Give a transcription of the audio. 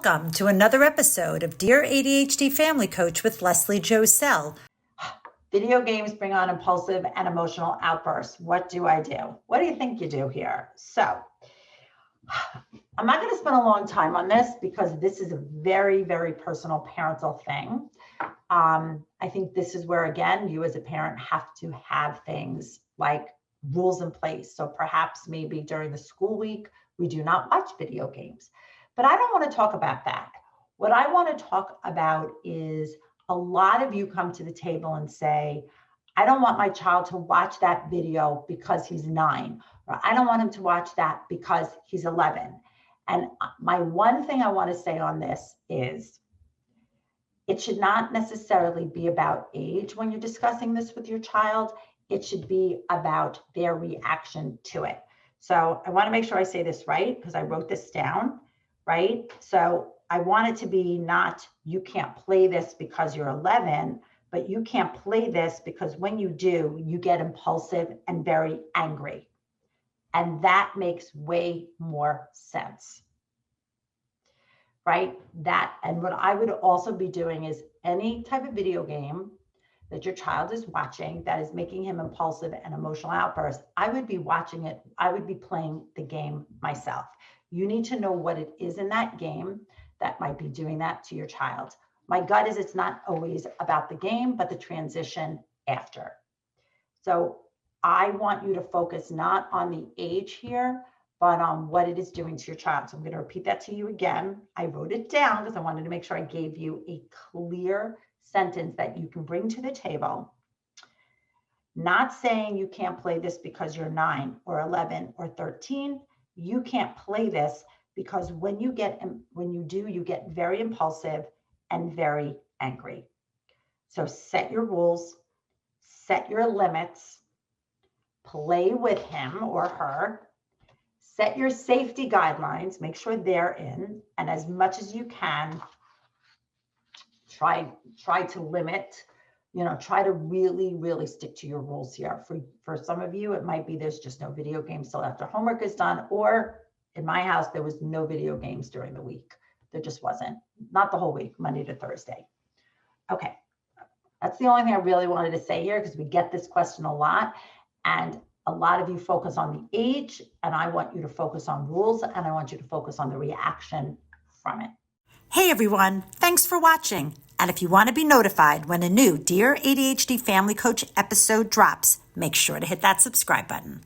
Welcome to another episode of Dear ADHD Family Coach with Leslie Josel. Video games bring on impulsive and emotional outbursts. What do I do? What do you think you do here? So I'm not going to spend a long time on this because this is a very, very personal parental thing. I think this is where, again, you as a parent have to have things like rules in place. So perhaps maybe during the school week, we do not watch video games. But I don't want to talk about that. What I want to talk about is a lot of you come to the table and say, I don't want my child to watch that video because he's 9, or I don't want him to watch that because he's 11. And my one thing I want to say on this is it should not necessarily be about age when you're discussing this with your child. It should be about their reaction to it. So I want to make sure I say this right because I wrote this down, right? So I want it to be not, you can't play this because you're 11, but you can't play this because when you do, you get impulsive and very angry. And that makes way more sense, right? And what I would also be doing is any type of video game that your child is watching that is making him impulsive and emotional outbursts, I would be watching it. I would be playing the game myself. You need to know what it is in that game that might be doing that to your child. My gut is it's not always about the game, but the transition after. So I want you to focus not on the age here, but on what it is doing to your child. So I'm going to repeat that to you again. I wrote it down because I wanted to make sure I gave you a clear sentence that you can bring to the table. Not saying you can't play this because you're 9 or 11 or 13. You can't play this because when you do, you get very impulsive and very angry. So set your rules, set your limits, play with him or her, set your safety guidelines, make sure they're in, and as much as you can, try to limit, try to really, really stick to your rules here. For some of you, it might be there's just no video games till after homework is done, or in my house, there was no video games during the week. There just wasn't, not the whole week, Monday to Thursday. Okay, that's the only thing I really wanted to say here because we get this question a lot. And a lot of you focus on the age, and I want you to focus on rules, and I want you to focus on the reaction from it. Hey everyone, thanks for watching. And if you want to be notified when a new Dear ADHD Family Coach episode drops, make sure to hit that subscribe button.